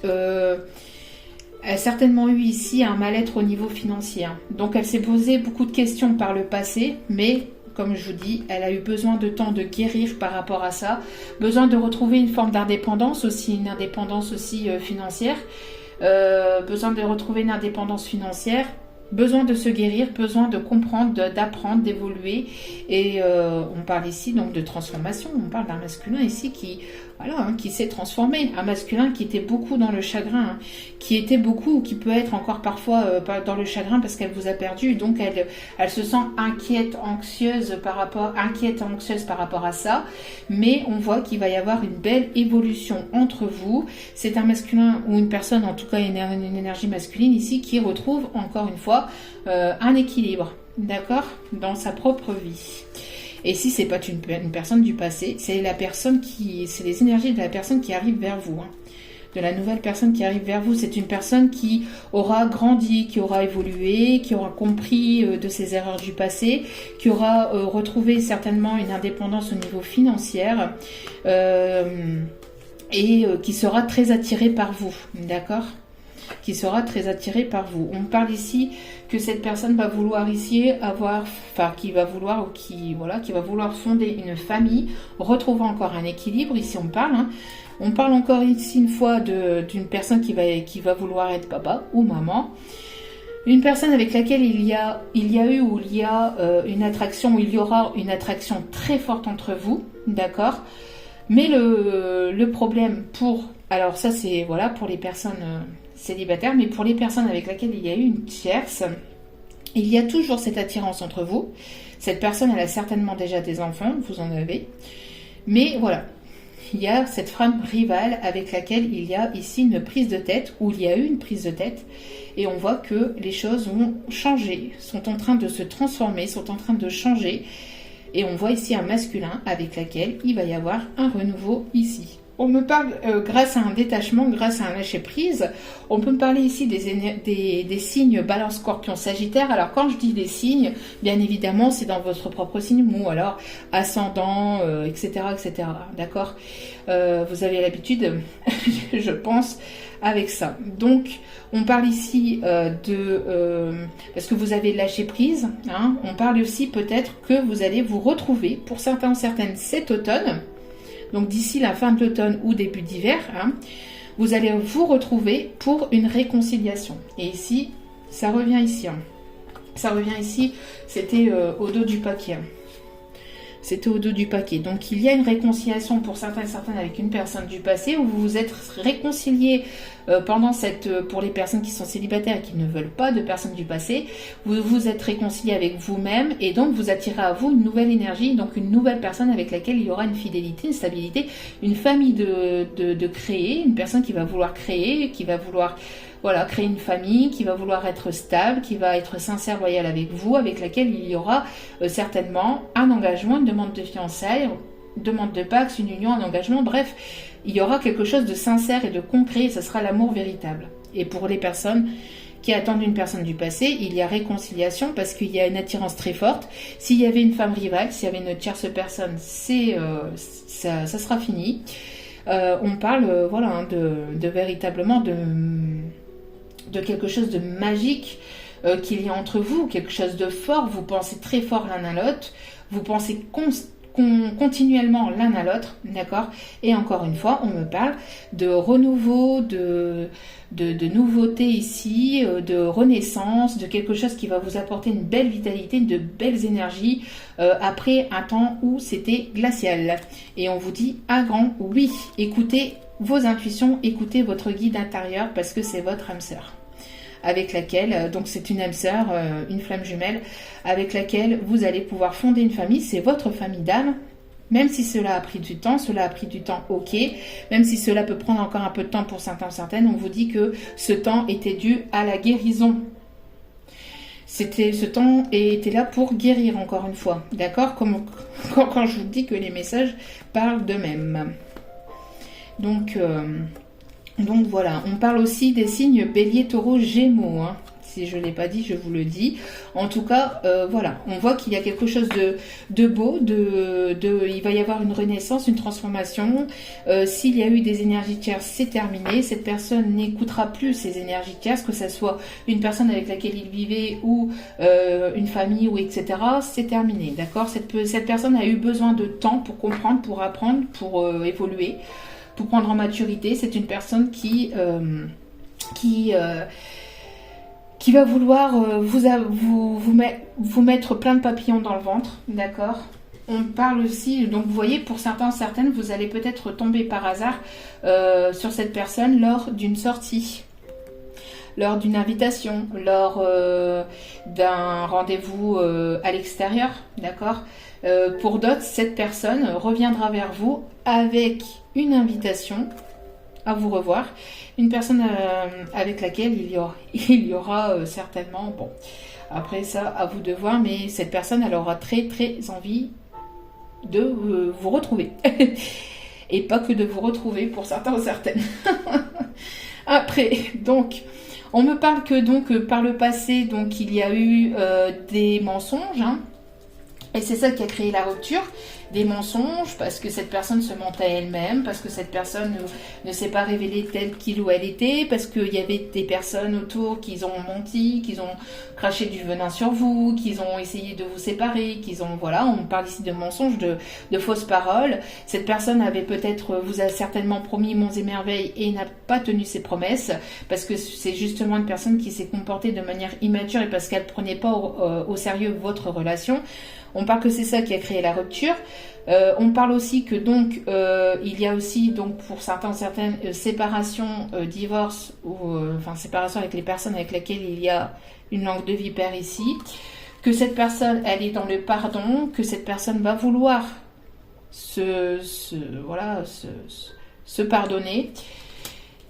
un mal-être au niveau financier. Donc elle s'est posé beaucoup de questions par le passé, mais comme je vous dis, elle a eu besoin de temps de guérir par rapport à ça, besoin de retrouver une forme d'indépendance aussi, une indépendance aussi financière, besoin de retrouver une indépendance financière, besoin de se guérir, besoin de comprendre, d'apprendre, d'évoluer. Et on parle ici donc de transformation, on parle d'un masculin ici qui s'est transformé, un masculin qui était beaucoup dans le chagrin, hein, qui était beaucoup, ou qui peut être encore parfois dans le chagrin parce qu'elle vous a perdu, donc elle se sent inquiète, anxieuse par rapport à ça, mais on voit qu'il va y avoir une belle évolution entre vous. C'est un masculin ou une personne, en tout cas une énergie masculine ici, qui retrouve encore une fois un équilibre, d'accord, dans sa propre vie. Et si c'est pas une personne du passé, c'est les énergies de la personne qui arrive vers vous, hein. De la nouvelle personne qui arrive vers vous, c'est une personne qui aura grandi, qui aura évolué, qui aura compris de ses erreurs du passé, qui aura retrouvé certainement une indépendance au niveau financier, et qui sera très attirée par vous, d'accord ? Qui sera très attiré par vous. On parle ici que cette personne va vouloir ici qui va vouloir fonder une famille, retrouver encore un équilibre. Ici on parle, hein. On parle encore ici une fois d'une personne qui va vouloir être papa ou maman. Une personne avec laquelle il y a une attraction, ou il y aura une attraction très forte entre vous, d'accord ? Mais le problème alors ça c'est pour les personnes célibataires, mais pour les personnes avec lesquelles il y a eu une tierce, il y a toujours cette attirance entre vous. Cette personne, elle a certainement déjà des enfants, vous en avez, mais voilà, il y a cette femme rivale avec laquelle il y a ici une prise de tête, ou il y a eu une prise de tête, et on voit que les choses vont changer, sont en train de se transformer, sont en train de changer, et on voit ici un masculin avec lequel il va y avoir un renouveau ici. On me parle, grâce à un détachement, grâce à un lâcher-prise, on peut me parler ici des signes Balance, Scorpion, Sagittaire. Alors quand je dis des signes, bien évidemment, c'est dans votre propre signe, ou alors ascendant, etc., etc. D'accord ? Vous avez l'habitude, je pense, avec ça. Donc, on parle ici parce que vous avez lâché prise, hein, on parle aussi peut-être que vous allez vous retrouver, pour certaines, cet automne. Donc d'ici la fin de l'automne ou début d'hiver, hein, vous allez vous retrouver pour une réconciliation. Et ici, ça revient ici. Hein. Ça revient ici, c'était au dos du paquet. Hein. C'était au dos du paquet. Donc il y a une réconciliation pour certains et certaines avec une personne du passé, où vous vous êtes réconciliés pour les personnes qui sont célibataires et qui ne veulent pas de personnes du passé, vous vous êtes réconciliés avec vous-même, et donc vous attirez à vous une nouvelle énergie, donc une nouvelle personne avec laquelle il y aura une fidélité, une stabilité, une famille de créer, une personne qui va vouloir créer, qui va vouloir créer une famille, qui va vouloir être stable, qui va être sincère, loyale avec vous, avec laquelle il y aura certainement un engagement, une demande de fiançailles, demande de Pax, une union, un engagement, bref, il y aura quelque chose de sincère et de concret, et ce sera l'amour véritable. Et pour les personnes qui attendent une personne du passé, il y a réconciliation parce qu'il y a une attirance très forte. S'il y avait une femme rivale, s'il y avait une tierce personne, ça sera fini. On parle voilà, hein, de véritablement de quelque chose de magique qu'il y a entre vous, quelque chose de fort. Vous pensez très fort l'un à l'autre, vous pensez continuellement l'un à l'autre, d'accord. Et encore une fois, on me parle de renouveau, de nouveauté ici, de renaissance, de quelque chose qui va vous apporter une belle vitalité, de belles énergies après un temps où c'était glacial. Et on vous dit un grand oui. Écoutez vos intuitions, écoutez votre guide intérieur parce que c'est votre âme sœur avec laquelle, donc c'est une âme sœur, une flamme jumelle, avec laquelle vous allez pouvoir fonder une famille, c'est votre famille d'âme, même si cela a pris du temps, ok, même si cela peut prendre encore un peu de temps pour certains, certaines, on vous dit que ce temps était dû à la guérison. Ce temps était là pour guérir encore une fois, d'accord, comme quand je vous dis que les messages parlent d'eux-mêmes. Donc voilà, on parle aussi des signes bélier, taureau, gémeaux. Hein. Si je ne l'ai pas dit, je vous le dis. En tout cas, voilà, on voit qu'il y a quelque chose de beau, il va y avoir une renaissance, une transformation. S'il y a eu des énergies tierces, c'est terminé. Cette personne n'écoutera plus ces énergies tierces, que ce soit une personne avec laquelle il vivait ou une famille, ou etc. C'est terminé, d'accord. Cette personne a eu besoin de temps pour comprendre, pour apprendre, pour évoluer, pour prendre en maturité. C'est une personne qui va vouloir vous mettre plein de papillons dans le ventre, d'accord. On parle aussi, donc vous voyez, pour certaines, vous allez peut-être tomber par hasard sur cette personne lors d'une sortie, lors d'une invitation, lors d'un rendez-vous à l'extérieur, d'accord. Pour d'autres, cette personne reviendra vers vous avec une invitation à vous revoir, une personne avec laquelle il y aura certainement, bon, après ça, à vous de voir, mais cette personne, elle aura très très envie de vous retrouver. Et pas que de vous retrouver pour certains ou certaines. Après, donc, on me parle que donc par le passé, donc il y a eu des mensonges, hein, et c'est ça qui a créé la rupture. Des mensonges, parce que cette personne se ment à elle-même, parce que cette personne ne s'est pas révélée telle qu'il ou elle était, parce qu'il y avait des personnes autour qui ont menti, qui ont craché du venin sur vous, qui ont essayé de vous séparer, voilà, on parle ici de mensonges, de fausses paroles. Cette personne vous a certainement promis monts et merveilles et n'a pas tenu ses promesses, parce que c'est justement une personne qui s'est comportée de manière immature et parce qu'elle ne prenait pas au sérieux votre relation. On parle que c'est ça qui a créé la rupture. On parle aussi que donc il y a aussi donc pour certaines séparations, divorce ou séparation avec les personnes avec lesquelles il y a une langue de vipère ici. Que cette personne, elle est dans le pardon, que cette personne va vouloir se pardonner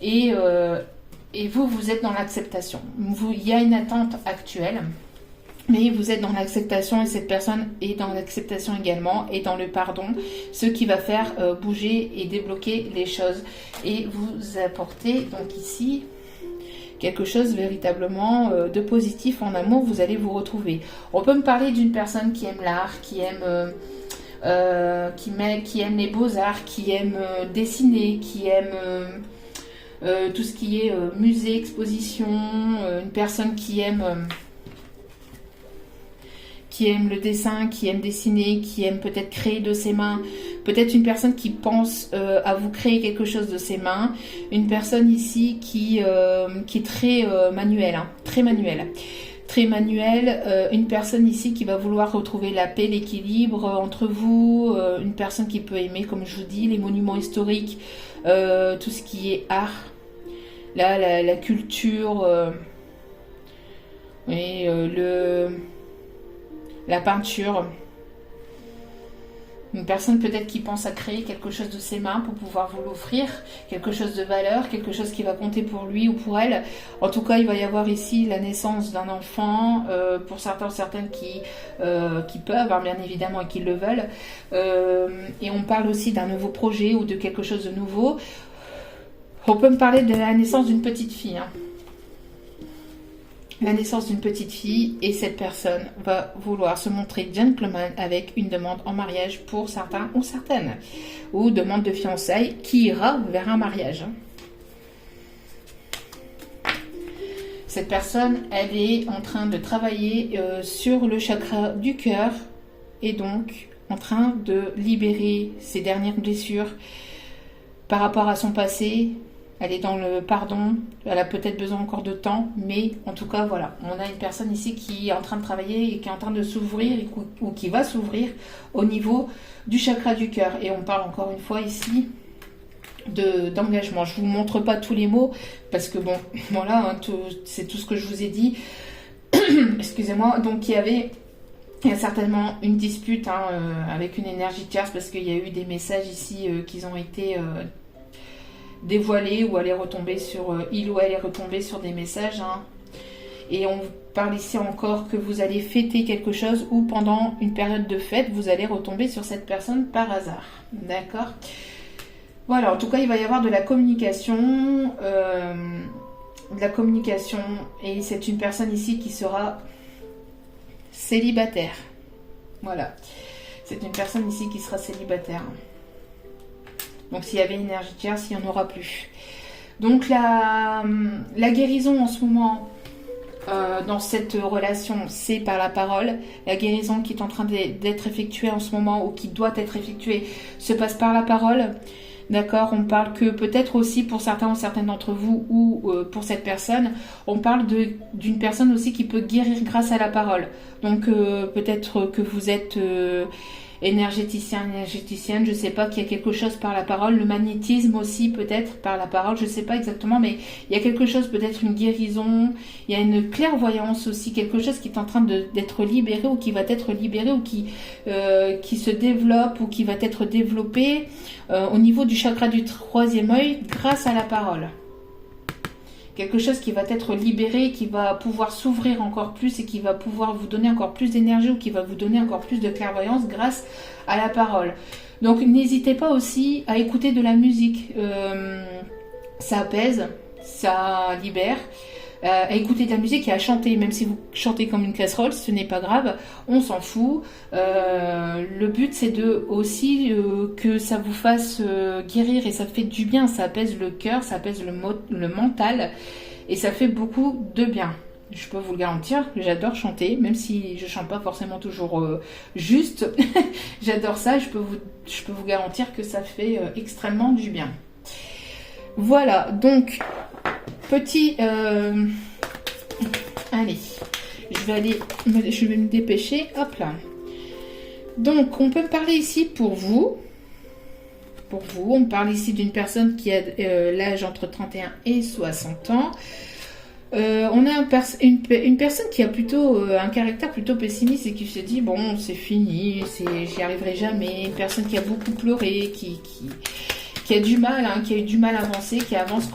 et vous êtes dans l'acceptation. Il y a une attente actuelle. Mais vous êtes dans l'acceptation et cette personne est dans l'acceptation également et dans le pardon, ce qui va faire bouger et débloquer les choses et vous apporter donc ici quelque chose véritablement de positif en amour. Vous allez vous retrouver. On peut me parler d'une personne qui aime l'art, qui aime les beaux-arts, qui aime dessiner, qui aime tout ce qui est musée, exposition, une personne qui aime le dessin, qui aime dessiner, qui aime peut-être créer de ses mains, peut-être une personne qui pense à vous créer quelque chose de ses mains, une personne ici qui est très manuelle, hein, très manuelle, une personne ici qui va vouloir retrouver la paix, l'équilibre entre vous, une personne qui peut aimer, comme je vous dis, les monuments historiques, tout ce qui est art, là, la culture, la peinture, Une personne peut-être qui pense à créer quelque chose de ses mains pour pouvoir vous l'offrir, quelque chose de valeur, quelque chose qui va compter pour lui ou pour elle. En tout cas, il va y avoir ici la naissance d'un enfant, pour certains ou certaines qui peuvent, hein, bien évidemment, et qui le veulent. Et on parle aussi d'un nouveau projet ou de quelque chose de nouveau. On peut me parler de la naissance d'une petite fille, hein. La naissance d'une petite fille, et cette personne va vouloir se montrer gentleman avec une demande en mariage pour certains ou certaines, ou demande de fiançailles qui ira vers un mariage. Cette personne, elle est en train de travailler sur le chakra du cœur et donc en train de libérer ses dernières blessures par rapport à son passé. Elle est dans le pardon, elle a peut-être besoin encore de temps, mais en tout cas, voilà. On a une personne ici qui est en train de travailler et qui est en train de s'ouvrir ou qui va s'ouvrir au niveau du chakra du cœur. Et on parle encore une fois ici d'engagement. Je ne vous montre pas tous les mots parce que bon, voilà, hein, c'est tout ce que je vous ai dit. Excusez-moi. Donc il y a certainement une dispute, hein, avec une énergie tierce parce qu'il y a eu des messages ici qui ont été dévoilés ou il ou elle est retombée sur des messages, hein. Et on parle ici encore que vous allez fêter quelque chose ou pendant une période de fête, vous allez retomber sur cette personne par hasard. D'accord ? Voilà, en tout cas, il va y avoir de la communication, et c'est une personne ici qui sera célibataire. Voilà, c'est une personne ici qui sera célibataire. Donc s'il y avait une énergie tierce, il n'y en aura plus. Donc la guérison en ce moment dans cette relation, c'est par la parole. La guérison qui est en train d'être effectuée en ce moment ou qui doit être effectuée se passe par la parole. D'accord, on parle que peut-être aussi pour certains ou certaines d'entre vous ou pour cette personne, on parle d'une personne aussi qui peut guérir grâce à la parole. Donc peut-être que vous êtes énergéticienne, je sais pas, qu'il y a quelque chose par la parole, le magnétisme aussi peut-être par la parole, je sais pas exactement, mais il y a quelque chose, peut-être une guérison, il y a une clairvoyance aussi, quelque chose qui est en train d'être libéré ou qui va être libéré ou qui se développe ou qui va être développé au niveau du chakra du troisième œil grâce à la parole. Quelque chose qui va être libéré, qui va pouvoir s'ouvrir encore plus et qui va pouvoir vous donner encore plus d'énergie ou qui va vous donner encore plus de clairvoyance grâce à la parole. Donc n'hésitez pas aussi à écouter de la musique. Ça apaise, ça libère. À écouter de la musique et à chanter, même si vous chantez comme une casserole, ce n'est pas grave, on s'en fout. Le but c'est aussi que ça vous fasse guérir et ça fait du bien, ça apaise le cœur, ça apaise le mental et ça fait beaucoup de bien. Je peux vous le garantir, j'adore chanter, même si je chante pas forcément toujours juste, j'adore ça, je peux vous garantir que ça fait extrêmement du bien. Voilà, donc petit... allez, je vais me dépêcher. Hop là. Donc, on peut parler ici pour vous. Pour vous, on parle ici d'une personne qui a l'âge entre 31 et 60 ans. On a une personne qui a plutôt un caractère plutôt pessimiste et qui se dit bon, c'est fini, j'y arriverai jamais. Une personne qui a beaucoup pleuré, qui a du mal, hein, qui a eu du mal à avancer, qui avance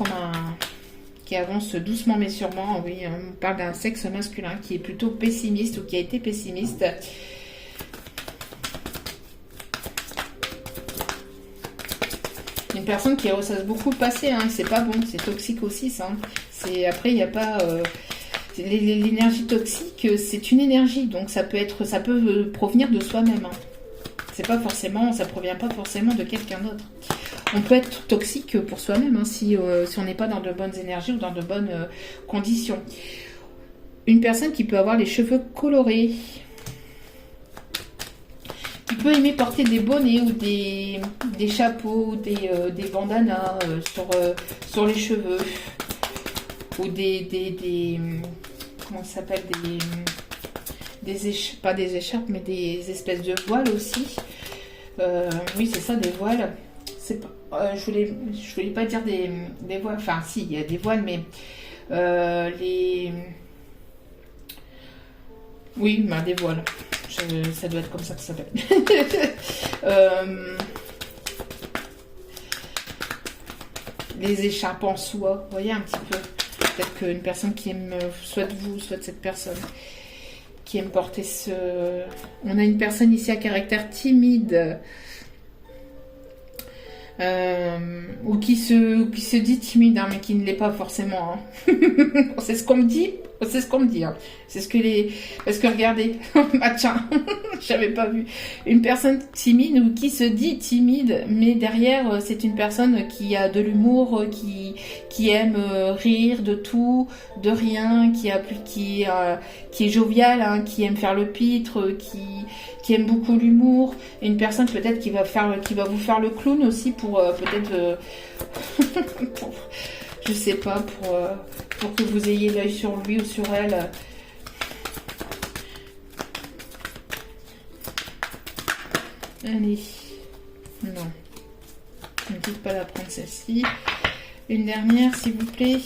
qui avance doucement mais sûrement. Oui, on parle d'un sexe masculin qui est plutôt pessimiste ou qui a été pessimiste. Une personne qui ressasse beaucoup le passé, hein, c'est pas bon, c'est toxique aussi ça. Après il n'y a pas l'énergie toxique, c'est une énergie, donc ça peut provenir de soi-même. Hein. Ça provient pas forcément de quelqu'un d'autre. On peut être toxique pour soi-même, hein, si on n'est pas dans de bonnes énergies ou dans de bonnes conditions. Une personne qui peut avoir les cheveux colorés, qui peut aimer porter des bonnets ou des chapeaux, des bandanas sur les cheveux, ou comment ça s'appelle, pas des écharpes, mais des espèces de voiles aussi. Oui, c'est ça, des voiles. Je voulais pas dire des voiles, enfin si, il y a des voiles, mais des voiles. ça doit être comme ça que ça s'appelle. Les écharpes en soie, vous voyez un petit peu. Peut-être qu'une personne qui aime, soit vous, soit cette personne, qui aime porter ce... On a une personne ici à caractère timide, ou qui se dit timide, hein, mais qui ne l'est pas forcément. Hein. C'est ce qu'on me dit. C'est ce qu'on me dit. Hein. C'est ce que les... Parce que regardez, ah tiens, j'avais pas vu. Une personne timide ou qui se dit timide, mais derrière, c'est une personne qui a de l'humour, qui aime rire de tout, de rien, qui est joviale, hein, qui aime faire le pitre, qui aime beaucoup l'humour. Une personne peut-être qui va vous faire le clown aussi pour peut-être... je sais pas, pour que vous ayez l'œil sur lui ou sur elle. Allez. Non. Ne dites pas la prendre celle-ci. Une dernière, s'il vous plaît.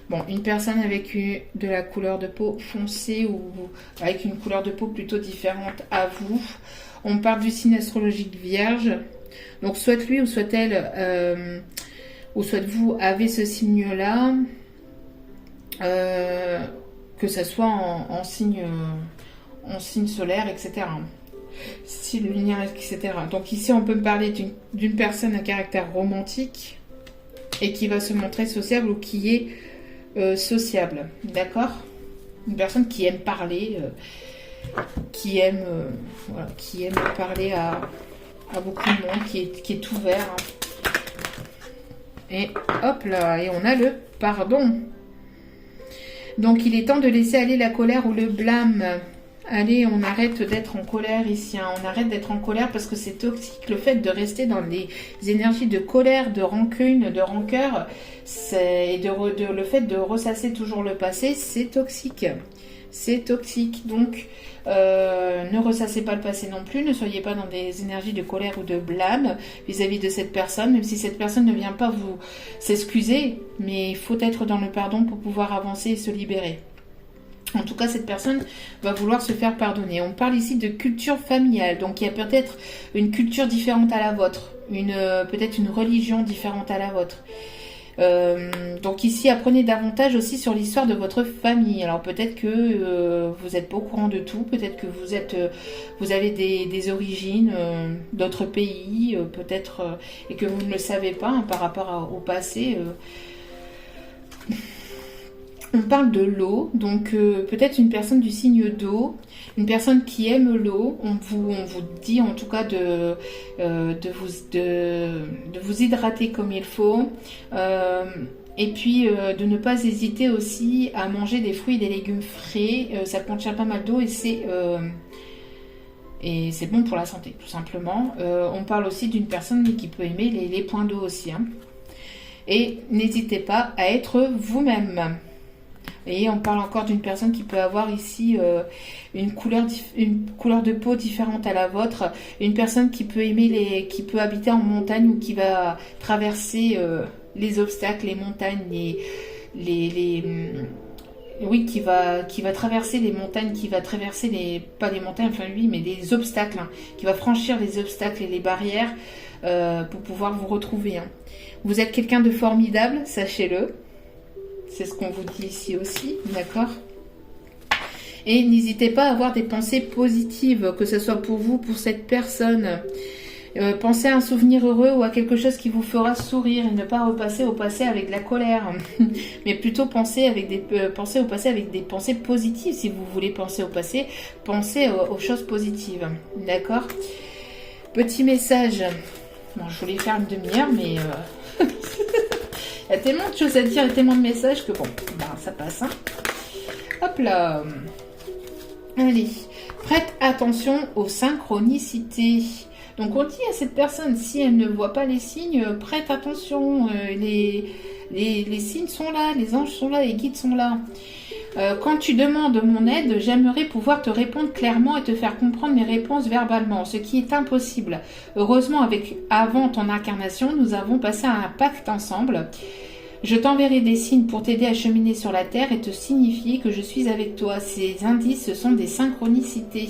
Bon, une personne avec de la couleur de peau foncée ou avec une couleur de peau plutôt différente à vous. On parle du signe astrologique Vierge. Donc, soit lui ou soit elle, ou soit vous avez ce signe-là, que ça soit en signe solaire, etc. Signe lunaire, etc. Donc ici, on peut me parler d'une personne à caractère romantique et qui va se montrer sociable ou qui est sociable. D'accord? Une personne qui aime parler, qui aime parler à beaucoup de monde, qui est ouvert. Et hop là, et on a le pardon. Donc il est temps de laisser aller la colère ou le blâme. Allez, on arrête d'être en colère ici. Hein. On arrête d'être en colère parce que c'est toxique. Le fait de rester dans des énergies de colère, de rancune, de rancœur, le fait de ressasser toujours le passé, c'est toxique. C'est toxique. Donc, ne ressassez pas le passé non plus. Ne soyez pas dans des énergies de colère ou de blâme vis-à-vis de cette personne, même si cette personne ne vient pas vous s'excuser. Mais il faut être dans le pardon pour pouvoir avancer et se libérer. En tout cas, cette personne va vouloir se faire pardonner. On parle ici de culture familiale. Donc, il y a peut-être une culture différente à la vôtre. Peut-être une religion différente à la vôtre. Donc ici, apprenez davantage aussi sur l'histoire de votre famille. Alors peut-être que vous n'êtes pas au courant de tout, peut-être que vous avez des origines d'autres pays, peut-être et que vous ne le savez pas hein, par rapport au passé. On parle de l'eau, donc peut-être une personne du signe d'eau, une personne qui aime l'eau. On vous dit en tout cas de vous hydrater comme il faut. Et puis de ne pas hésiter aussi à manger des fruits et des légumes frais. Ça contient pas mal d'eau et c'est bon pour la santé, tout simplement. On parle aussi d'une personne qui peut aimer les points d'eau aussi. Hein. Et n'hésitez pas à être vous-même. Et on parle encore d'une personne qui peut avoir ici une couleur de peau différente à la vôtre. Une personne qui peut qui peut habiter en montagne ou qui va traverser les obstacles, les montagnes, oui, qui va traverser les montagnes, qui va traverser pas les montagnes, enfin lui, mais les obstacles, hein, qui va franchir les obstacles et les barrières pour pouvoir vous retrouver. Hein. Vous êtes quelqu'un de formidable, sachez-le. C'est ce qu'on vous dit ici aussi, d'accord? Et n'hésitez pas à avoir des pensées positives, que ce soit pour vous, pour cette personne. Pensez à un souvenir heureux ou à quelque chose qui vous fera sourire et ne pas repasser au passé avec de la colère. Mais plutôt penser au passé avec des pensées positives. Si vous voulez penser au passé, pensez aux choses positives, d'accord? Petit message. Bon, je voulais faire une demi-heure, mais... Il y a tellement de choses à dire et tellement de messages que bon, ça passe. Hein. Hop là. Allez. Prête attention aux synchronicités. Donc on dit à cette personne, si elle ne voit pas les signes, prête attention. Les signes sont là, les anges sont là, les guides sont là. Quand tu demandes mon aide, j'aimerais pouvoir te répondre clairement et te faire comprendre mes réponses verbalement, ce qui est impossible. Heureusement, avant ton incarnation, nous avons passé un pacte ensemble. Je t'enverrai des signes pour t'aider à cheminer sur la terre et te signifier que je suis avec toi. Ces indices sont des synchronicités.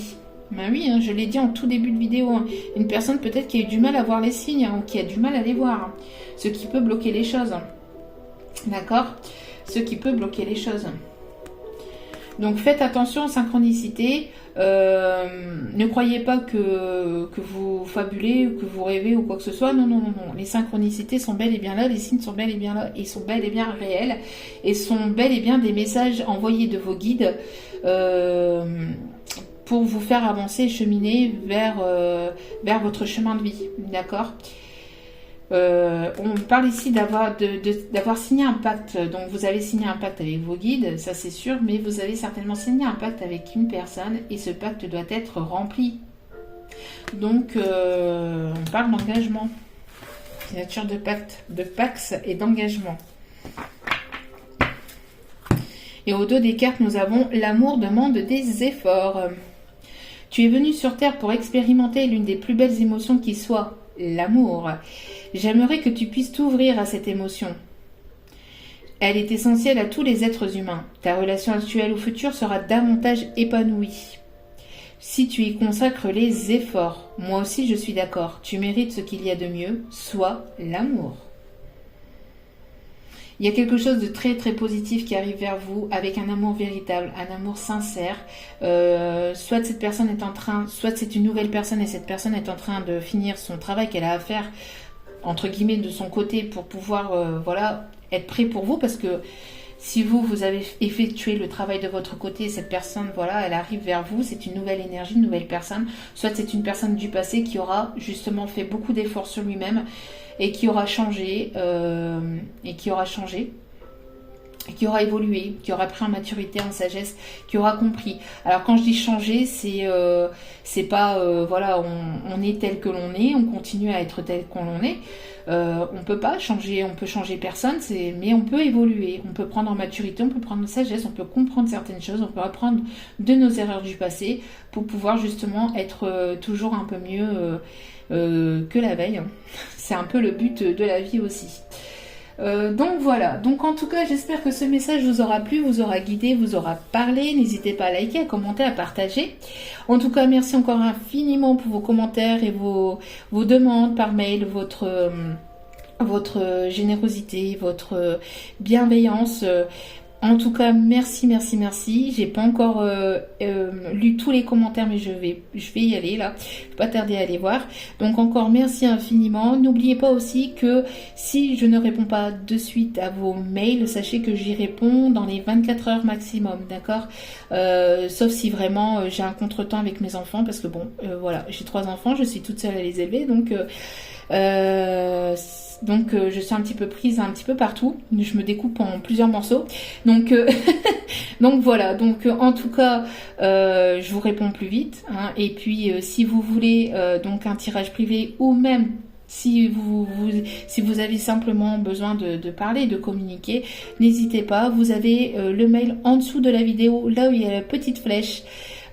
Ben oui, hein, je l'ai dit en tout début de vidéo. Hein. Une personne peut-être qui a eu du mal à voir les signes, hein, ou qui a du mal à les voir. Hein. Ce qui peut bloquer les choses. D'accord? Ce qui peut bloquer les choses. Donc faites attention aux synchronicités. Ne croyez pas que vous fabulez, ou que vous rêvez ou quoi que ce soit. Non, non, non, non. Les synchronicités sont bel et bien là. Les signes sont bel et bien là. Ils sont bel et bien réels. Et sont bel et bien des messages envoyés de vos guides pour vous faire avancer et cheminer vers votre chemin de vie. D'accord? On parle ici d'avoir signé un pacte. Donc vous avez signé un pacte avec vos guides, ça c'est sûr, mais vous avez certainement signé un pacte avec une personne et ce pacte doit être rempli. Donc on parle d'engagement, signature de pacte, de pax et d'engagement. Et au dos des cartes, nous avons l'amour demande des efforts. Tu es venu sur Terre pour expérimenter l'une des plus belles émotions qui soit, l'amour. J'aimerais que tu puisses t'ouvrir à cette émotion. Elle est essentielle à tous les êtres humains. Ta relation actuelle ou future sera davantage épanouie. Si tu y consacres les efforts, moi aussi je suis d'accord, tu mérites ce qu'il y a de mieux, soit l'amour. Il y a quelque chose de très très positif qui arrive vers vous avec un amour véritable, un amour sincère. Soit cette personne est en train, soit c'est une nouvelle personne et cette personne est en train de finir son travail qu'elle a à faire, entre guillemets, de son côté pour pouvoir voilà, être prêt pour vous, parce que si vous avez effectué le travail de votre côté, cette personne, voilà, elle arrive vers vous, c'est une nouvelle énergie, une nouvelle personne. Soit c'est une personne du passé qui aura justement fait beaucoup d'efforts sur lui-même et qui aura changé, qui aura évolué, qui aura pris en maturité, en sagesse, qui aura compris. Alors quand je dis changer, c'est pas voilà, on est tel que l'on est, on continue à être tel qu'on l'on est. On peut pas changer, on peut changer personne, mais on peut évoluer, on peut prendre en maturité, on peut prendre en sagesse, on peut comprendre certaines choses, on peut apprendre de nos erreurs du passé pour pouvoir justement être toujours un peu mieux que la veille. C'est un peu le but de la vie aussi. Donc voilà, donc en tout cas j'espère que ce message vous aura plu, vous aura guidé, vous aura parlé. N'hésitez pas à liker, à commenter, à partager. En tout cas merci encore infiniment pour vos commentaires et vos demandes par mail, votre générosité, votre bienveillance. En tout cas, merci, merci, merci. J'ai pas encore lu tous les commentaires, mais je vais y aller là. Je vais pas tarder à aller voir. Donc encore merci infiniment. N'oubliez pas aussi que si je ne réponds pas de suite à vos mails, sachez que j'y réponds dans les 24 heures maximum, d'accord? Sauf si vraiment j'ai un contretemps avec mes enfants, parce que bon, voilà, j'ai 3 enfants, je suis toute seule à les élever, donc je suis un petit peu prise un petit peu partout. Je me découpe en plusieurs morceaux. Donc, donc voilà. Donc en tout cas, je vous réponds plus vite. Hein. Et puis si vous voulez donc un tirage privé, ou même si vous avez simplement besoin de parler, de communiquer, n'hésitez pas. Vous avez le mail en dessous de la vidéo, là où il y a la petite flèche.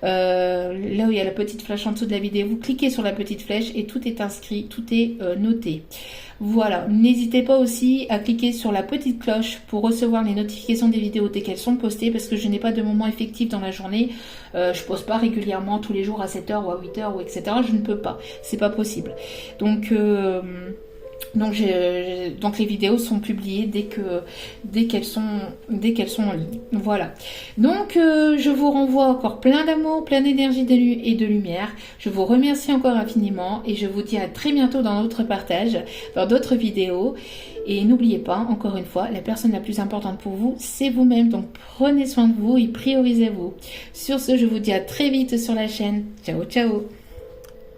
Là où il y a la petite flèche en dessous de la vidéo, vous cliquez sur la petite flèche et tout est inscrit, tout est noté. Voilà, n'hésitez pas aussi à cliquer sur la petite cloche pour recevoir les notifications des vidéos dès qu'elles sont postées, parce que je n'ai pas de moment effectif dans la journée. Je poste pas régulièrement tous les jours à 7h ou à 8h ou etc. Je ne peux pas, c'est pas possible. Donc les vidéos sont publiées dès qu'elles sont en ligne. Voilà. Donc je vous renvoie encore plein d'amour, plein d'énergie et de lumière. Je vous remercie encore infiniment et je vous dis à très bientôt dans d'autres partages, dans d'autres vidéos. Et n'oubliez pas, encore une fois, la personne la plus importante pour vous, c'est vous-même. Donc prenez soin de vous et priorisez-vous. Sur ce, je vous dis à très vite sur la chaîne. Ciao, ciao.